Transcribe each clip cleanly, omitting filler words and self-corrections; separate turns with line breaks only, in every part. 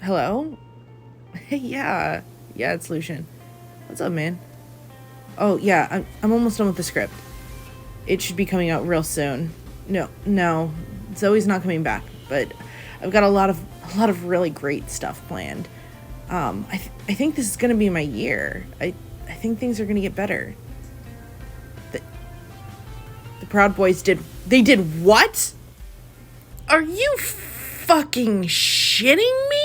Hello? Hey, yeah, it's Lucien. What's up, man? Oh, yeah, I'm almost done with the script. It should be coming out real soon. No, Zoe's not coming back, but I've got a lot of really great stuff planned. I think this is gonna be my year. I think things are gonna get better. The Proud Boys did what? Are you fucking shitting me?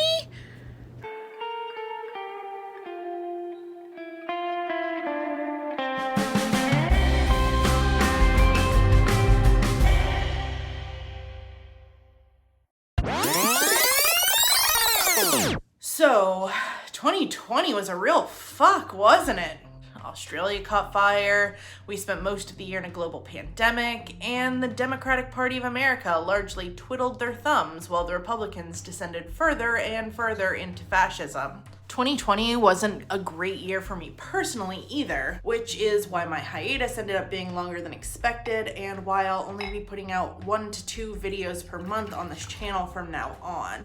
So, 2020 was a real fuck, wasn't it? Australia caught fire, we spent most of the year in a global pandemic, and the Democratic Party of America largely twiddled their thumbs while the Republicans descended further and further into fascism. 2020 wasn't a great year for me personally either, which is why my hiatus ended up being longer than expected and why I'll only be putting out 1 to 2 videos per month on this channel from now on.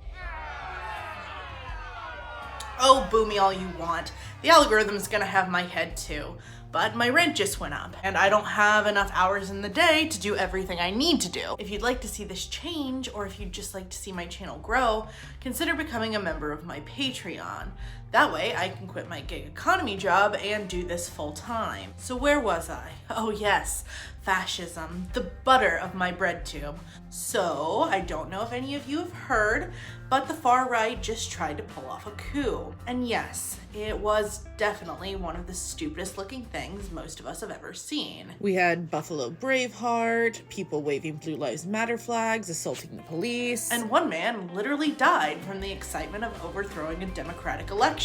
Oh, boo me all you want. The algorithm's gonna have my head too. But my rent just went up, and I don't have enough hours in the day to do everything I need to do. If you'd like to see this change, or if you'd just like to see my channel grow, consider becoming a member of my Patreon. That way, I can quit my gig economy job and do this full time. So where was I? Oh yes, fascism, the butter of my bread tube. So, I don't know if any of you have heard, but the far right just tried to pull off a coup. And yes, it was definitely one of the stupidest looking things most of us have ever seen. We had Buffalo Braveheart, people waving Blue Lives Matter flags, assaulting the police, and one man literally died from the excitement of overthrowing a democratic election.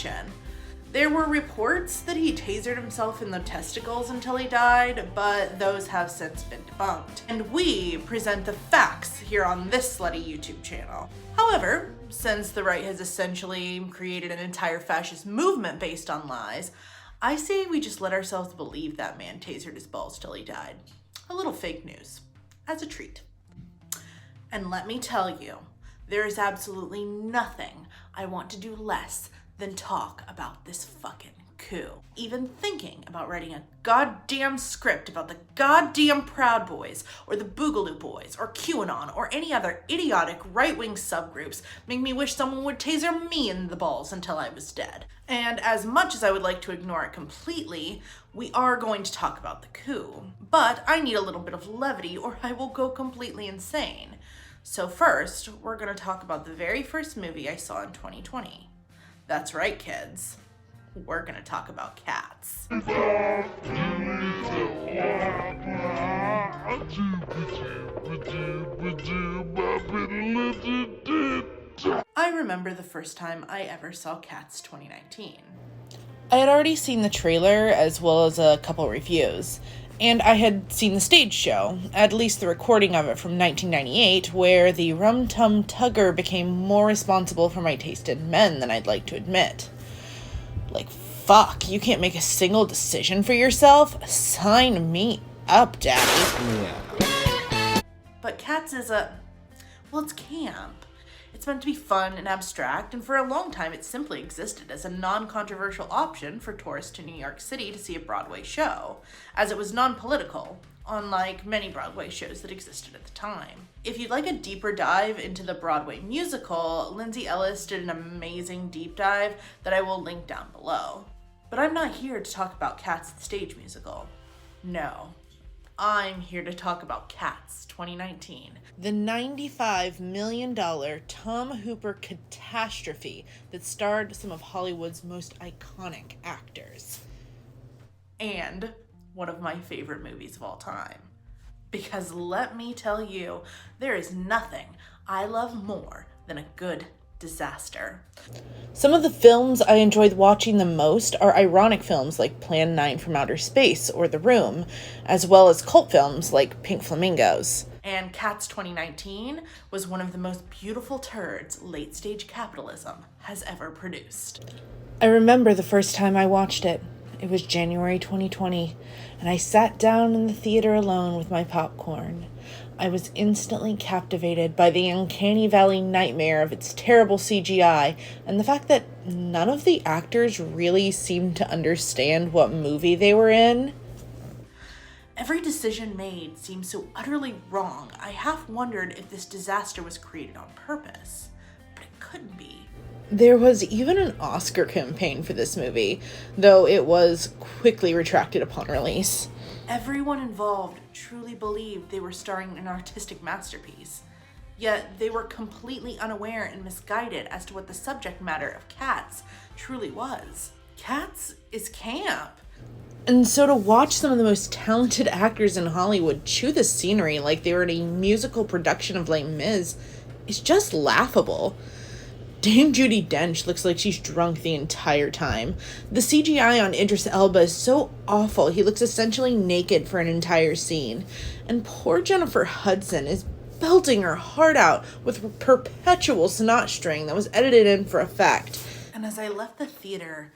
There were reports that he tasered himself in the testicles until he died, but those have since been debunked. And we present the facts here on this slutty YouTube channel. However, since the right has essentially created an entire fascist movement based on lies, I say we just let ourselves believe that man tasered his balls till he died. A little fake news, as a treat. And let me tell you, there is absolutely nothing I want to do less than talk about this fucking coup. Even thinking about writing a goddamn script about the goddamn Proud Boys, or the Boogaloo Boys, or QAnon, or any other idiotic right-wing subgroups make me wish someone would taser me in the balls until I was dead. And as much as I would like to ignore it completely, we are going to talk about the coup. But I need a little bit of levity or I will go completely insane. So first, we're gonna talk about the very first movie I saw in 2020. That's right, kids. We're gonna talk about Cats. I remember the first time I ever saw Cats 2019. I had already seen the trailer as well as a couple reviews, and I had seen the stage show, at least the recording of it from 1998, where the rum-tum tugger became more responsible for my taste in men than I'd like to admit. Like, fuck, you can't make a single decision for yourself? Sign me up, daddy. Yeah. But Cats is it's camp. It's meant to be fun and abstract, and for a long time it simply existed as a non-controversial option for tourists to New York City to see a Broadway show, as it was non-political, unlike many Broadway shows that existed at the time. If you'd like a deeper dive into the Broadway musical, Lindsay Ellis did an amazing deep dive that I will link down below. But I'm not here to talk about Cats the stage musical. No. I'm here to talk about Cats 2019. The $95 million Tom Hooper catastrophe that starred some of Hollywood's most iconic actors. And one of my favorite movies of all time. Because let me tell you, there is nothing I love more than a good disaster. Some of the films I enjoyed watching the most are ironic films like Plan 9 from Outer Space or The Room, as well as cult films like Pink Flamingos. And Cats 2019 was one of the most beautiful turds late-stage capitalism has ever produced. I remember the first time I watched it. It was January 2020, and I sat down in the theater alone with my popcorn. I was instantly captivated by the uncanny valley nightmare of its terrible CGI and the fact that none of the actors really seemed to understand what movie they were in. Every decision made seemed so utterly wrong, I half wondered if this disaster was created on purpose. But it couldn't be. There was even an Oscar campaign for this movie, though it was quickly retracted upon release. Everyone involved truly believed they were starring in an artistic masterpiece, yet they were completely unaware and misguided as to what the subject matter of Cats truly was. Cats is camp. And so to watch some of the most talented actors in Hollywood chew the scenery like they were in a musical production of Les Mis is just laughable. Dame Judi Dench looks like she's drunk the entire time. The CGI on Idris Elba is so awful, he looks essentially naked for an entire scene. And poor Jennifer Hudson is belting her heart out with perpetual snot string that was edited in for effect. And as I left the theater,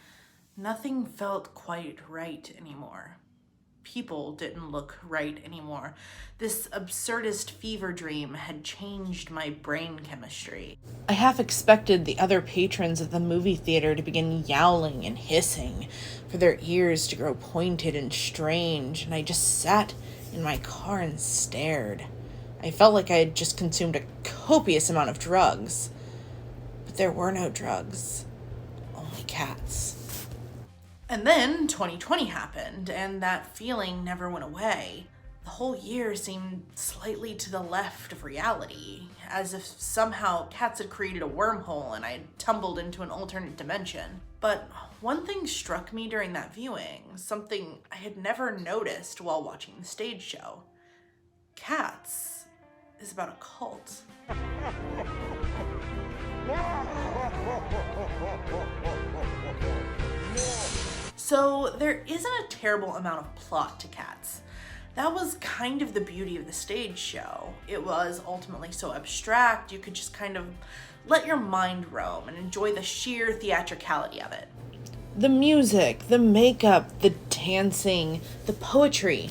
nothing felt quite right anymore. People didn't look right anymore. This absurdist fever dream had changed my brain chemistry. I half expected the other patrons of the movie theater to begin yowling and hissing, for their ears to grow pointed and strange, and I just sat in my car and stared. I felt like I had just consumed a copious amount of drugs. But there were no drugs, only cats. And then 2020 happened, and that feeling never went away. The whole year seemed slightly to the left of reality, as if somehow Cats had created a wormhole and I had tumbled into an alternate dimension. But one thing struck me during that viewing, something I had never noticed while watching the stage show. Cats is about a cult. So there isn't a terrible amount of plot to Cats. That was kind of the beauty of the stage show. It was ultimately so abstract, you could just kind of let your mind roam and enjoy the sheer theatricality of it. The music, the makeup, the dancing, the poetry,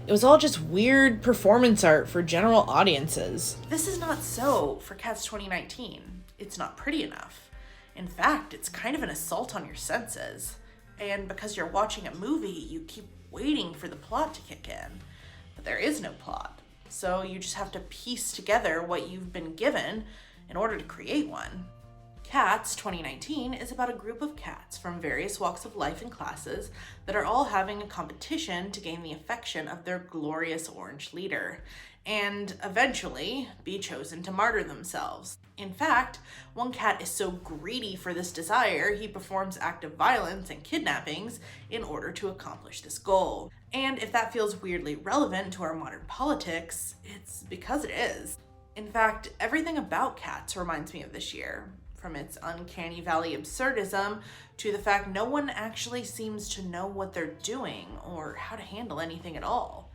it was all just weird performance art for general audiences. This is not so for Cats 2019. It's not pretty enough. In fact, it's kind of an assault on your senses. And because you're watching a movie, you keep waiting for the plot to kick in. But there is no plot. So you just have to piece together what you've been given in order to create one. Cats 2019 is about a group of cats from various walks of life and classes that are all having a competition to gain the affection of their glorious orange leader, and eventually be chosen to martyr themselves. In fact, one cat is so greedy for this desire, he performs acts of violence and kidnappings in order to accomplish this goal. And if that feels weirdly relevant to our modern politics, it's because it is. In fact, everything about Cats reminds me of this year, from its uncanny valley absurdism to the fact no one actually seems to know what they're doing or how to handle anything at all.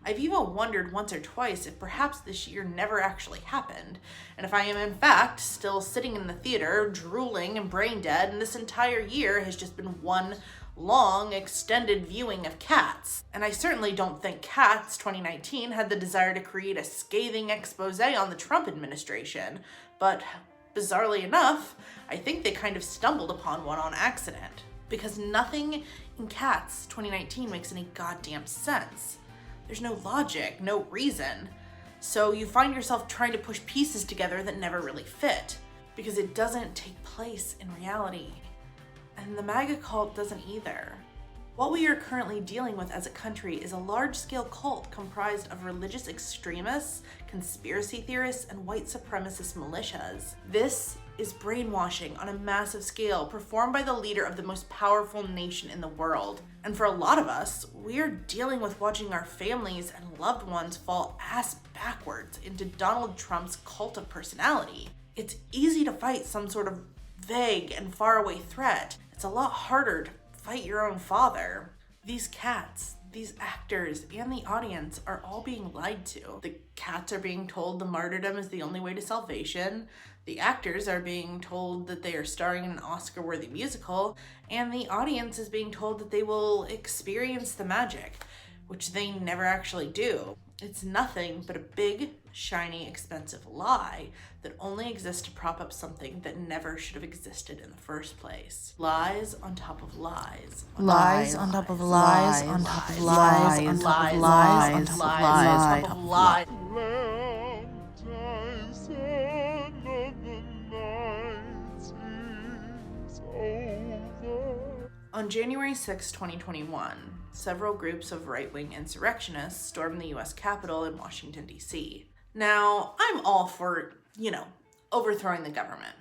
I've even wondered once or twice if perhaps this year never actually happened, and if I am in fact still sitting in the theater, drooling and brain dead, and this entire year has just been one long, extended viewing of Cats. And I certainly don't think Cats 2019 had the desire to create a scathing expose on the Trump administration, but bizarrely enough, I think they kind of stumbled upon one on accident. Because nothing in Cats 2019 makes any goddamn sense. There's no logic, no reason. So you find yourself trying to push pieces together that never really fit, because it doesn't take place in reality. And the MAGA cult doesn't either. What we are currently dealing with as a country is a large-scale cult comprised of religious extremists, conspiracy theorists, and white supremacist militias. This is brainwashing on a massive scale performed by the leader of the most powerful nation in the world. And for a lot of us, we are dealing with watching our families and loved ones fall ass backwards into Donald Trump's cult of personality. It's easy to fight some sort of vague and faraway threat. It's a lot harder to fight your own father. These cats, these actors, and the audience are all being lied to. The cats are being told the martyrdom is the only way to salvation. The actors are being told that they are starring in an Oscar-worthy musical, and the audience is being told that they will experience the magic, which they never actually do. It's nothing but a big, shiny, expensive lie that only exists to prop up something that never should have existed in the first place. Lies on top of lies.
Lies on top of lies on top of lies on top of lies on top of lies on top of lies.
On January 6, 2021, several groups of right-wing insurrectionists stormed the US Capitol in Washington, D.C. Now, I'm all for, overthrowing the government,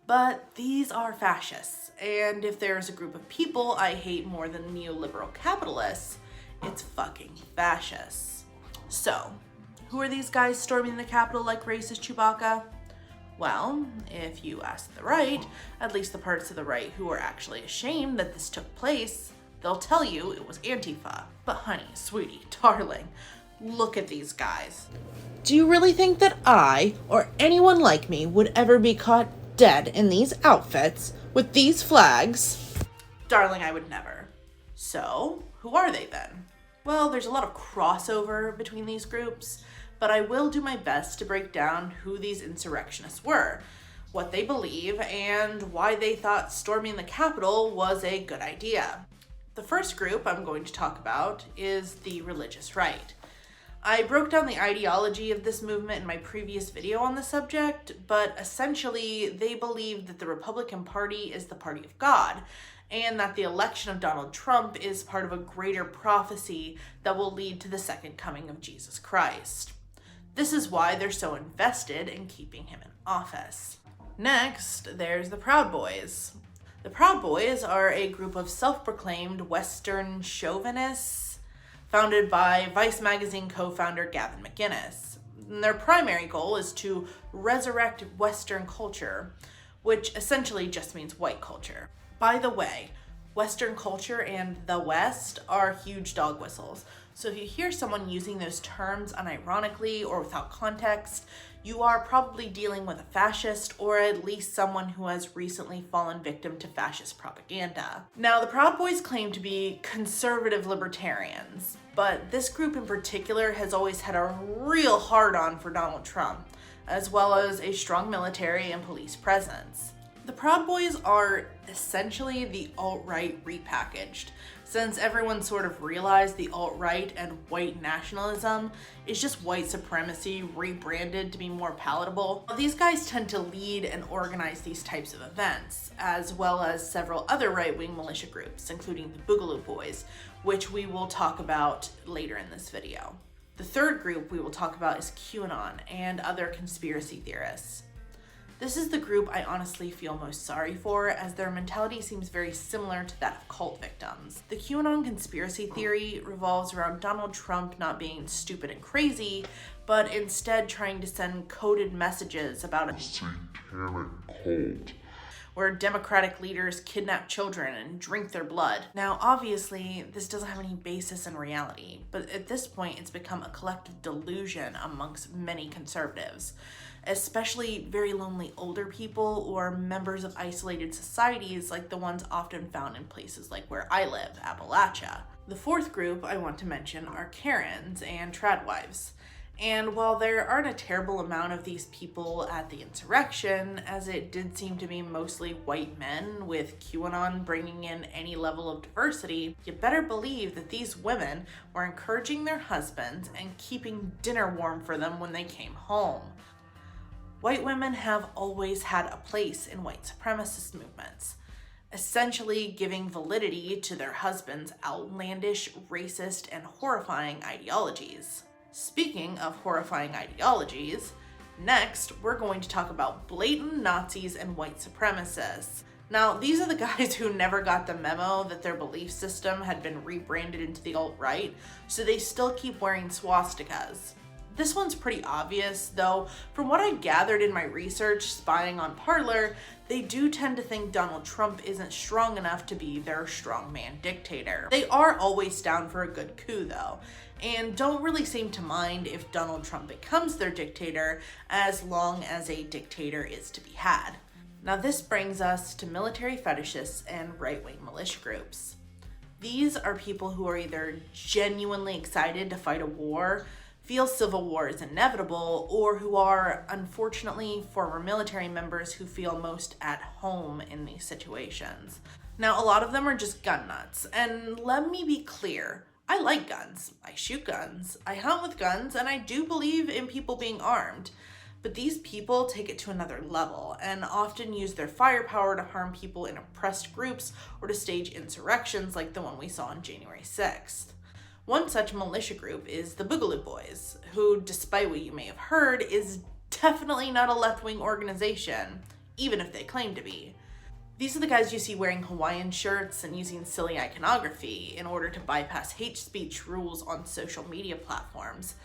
but these are fascists, and if there's a group of people I hate more than neoliberal capitalists, it's fucking fascists. So, who are these guys storming the Capitol like racist Chewbacca? Well, if you ask the right, at least the parts of the right who are actually ashamed that this took place, they'll tell you it was Antifa. But honey, sweetie, darling, look at these guys.
Do you really think that I, or anyone like me, would ever be caught dead in these outfits with these flags?
Darling, I would never. So, who are they then? Well, there's a lot of crossover between these groups, but I will do my best to break down who these insurrectionists were, what they believe, and why they thought storming the Capitol was a good idea. The first group I'm going to talk about is the religious right. I broke down the ideology of this movement in my previous video on the subject, but essentially they believe that the Republican Party is the party of God, and that the election of Donald Trump is part of a greater prophecy that will lead to the second coming of Jesus Christ. This is why they're so invested in keeping him in office. Next, there's the Proud Boys. The Proud Boys are a group of self-proclaimed Western chauvinists founded by Vice magazine co-founder Gavin McInnes. And their primary goal is to resurrect Western culture, which essentially just means white culture. By the way, Western culture and the West are huge dog whistles. So if you hear someone using those terms unironically or without context, you are probably dealing with a fascist or at least someone who has recently fallen victim to fascist propaganda. Now, the Proud Boys claim to be conservative libertarians, but this group in particular has always had a real hard-on for Donald Trump, as well as a strong military and police presence. The Proud Boys are essentially the alt-right repackaged, since everyone sort of realized the alt-right and white nationalism is just white supremacy rebranded to be more palatable. These guys tend to lead and organize these types of events, as well as several other right-wing militia groups, including the Boogaloo Boys, which we will talk about later in this video. The third group we will talk about is QAnon and other conspiracy theorists. This is the group I honestly feel most sorry for, as their mentality seems very similar to that of cult victims. The QAnon conspiracy theory revolves around Donald Trump not being stupid and crazy, but instead trying to send coded messages about a satanic cult, where Democratic leaders kidnap children and drink their blood. Now, obviously, this doesn't have any basis in reality, but at this point, it's become a collective delusion amongst many conservatives, especially very lonely older people or members of isolated societies like the ones often found in places like where I live, Appalachia. The fourth group I want to mention are Karens and tradwives. And while there aren't a terrible amount of these people at the insurrection, as it did seem to be mostly white men, with QAnon bringing in any level of diversity, you better believe that these women were encouraging their husbands and keeping dinner warm for them when they came home. White women have always had a place in white supremacist movements, essentially giving validity to their husbands' outlandish, racist, and horrifying ideologies. Speaking of horrifying ideologies, next we're going to talk about blatant Nazis and white supremacists. Now, these are the guys who never got the memo that their belief system had been rebranded into the alt-right, so they still keep wearing swastikas. This one's pretty obvious, though from what I gathered in my research spying on Parler, they do tend to think Donald Trump isn't strong enough to be their strongman dictator. They are always down for a good coup though, and don't really seem to mind if Donald Trump becomes their dictator as long as a dictator is to be had. Now this brings us to military fetishists and right-wing militia groups. These are people who are either genuinely excited to fight a war feel civil war is inevitable, or who are, unfortunately, former military members who feel most at home in these situations. Now, a lot of them are just gun nuts, and let me be clear. I like guns, I shoot guns, I hunt with guns, and I do believe in people being armed. But these people take it to another level and often use their firepower to harm people in oppressed groups or to stage insurrections like the one we saw on January 6th. One such militia group is the Boogaloo Boys, who, despite what you may have heard, is definitely not a left-wing organization, even if they claim to be. These are the guys you see wearing Hawaiian shirts and using silly iconography in order to bypass hate speech rules on social media platforms,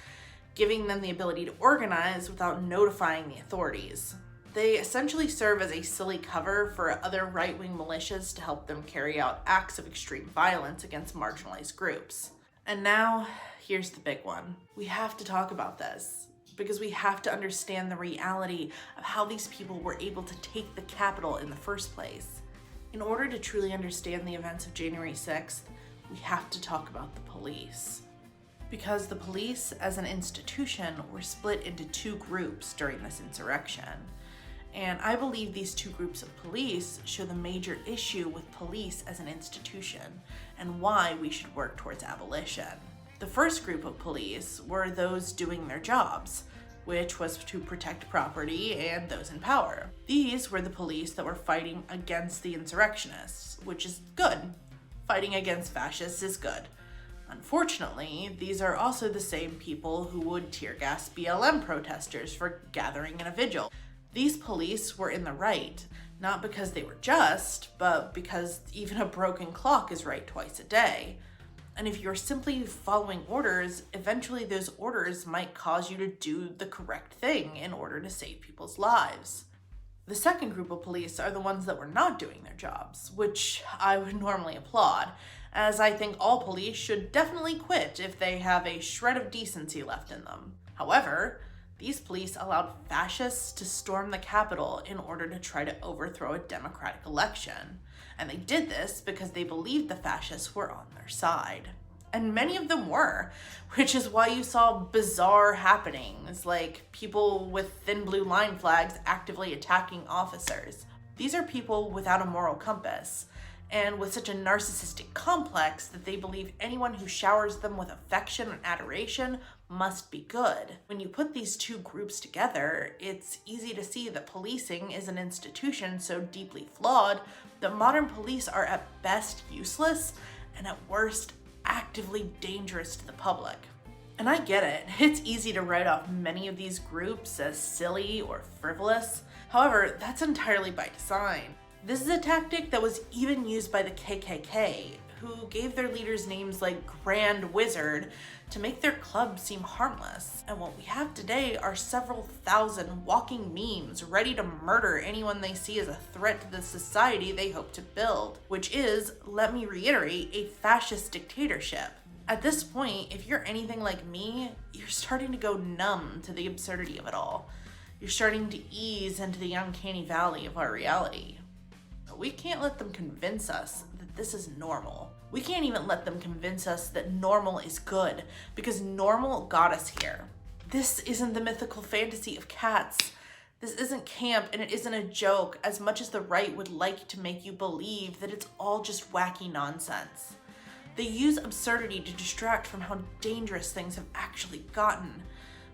giving them the ability to organize without notifying the authorities. They essentially serve as a silly cover for other right-wing militias to help them carry out acts of extreme violence against marginalized groups. And now, here's the big one. We have to talk about this, because we have to understand the reality of how these people were able to take the Capitol in the first place. In order to truly understand the events of January 6th, we have to talk about the police. Because the police, as an institution, were split into two groups during this insurrection. And I believe these two groups of police show the major issue with police as an institution and why we should work towards abolition. The first group of police were those doing their jobs, which was to protect property and those in power. These were the police that were fighting against the insurrectionists, which is good. Fighting against fascists is good. Unfortunately, these are also the same people who would tear gas BLM protesters for gathering in a vigil. These police were in the right, not because they were just, but because even a broken clock is right twice a day. And if you're simply following orders, eventually those orders might cause you to do the correct thing in order to save people's lives. The second group of police are the ones that were not doing their jobs, which I would normally applaud, as I think all police should definitely quit if they have a shred of decency left in them. However, these police allowed fascists to storm the Capitol in order to try to overthrow a democratic election. And they did this because they believed the fascists were on their side. And many of them were, which is why you saw bizarre happenings, like people with thin blue line flags actively attacking officers. These are people without a moral compass, and with such a narcissistic complex that they believe anyone who showers them with affection and adoration must be good. When you put these two groups together, it's easy to see that policing is an institution so deeply flawed that modern police are at best useless and at worst actively dangerous to the public. And I get it, it's easy to write off many of these groups as silly or frivolous. However, that's entirely by design. This is a tactic that was even used by the KKK, who gave their leaders names like Grand Wizard to make their club seem harmless. And what we have today are several thousand walking memes ready to murder anyone they see as a threat to the society they hope to build, which is, let me reiterate, a fascist dictatorship. At this point, if you're anything like me, you're starting to go numb to the absurdity of it all. You're starting to ease into the uncanny valley of our reality. But we can't let them convince us that this is normal. We can't even let them convince us that normal is good, because normal got us here. This isn't the mythical fantasy of cats. This isn't camp, and it isn't a joke, as much as the right would like to make you believe that it's all just wacky nonsense. They use absurdity to distract from how dangerous things have actually gotten.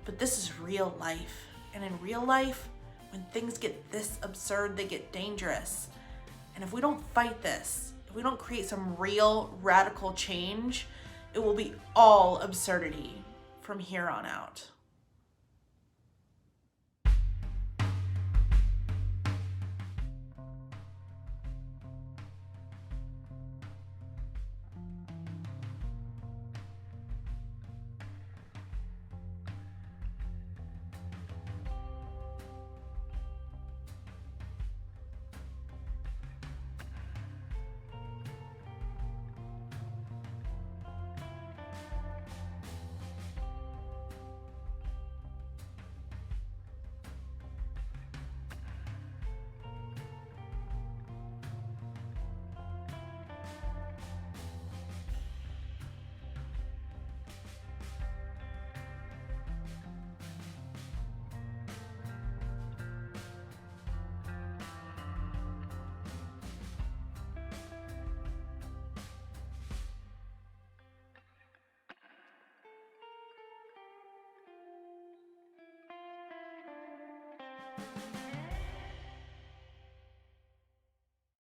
But this is real life. And in real life, when things get this absurd, they get dangerous. And if we don't fight this, if we don't create some real radical change, it will be all absurdity from here on out.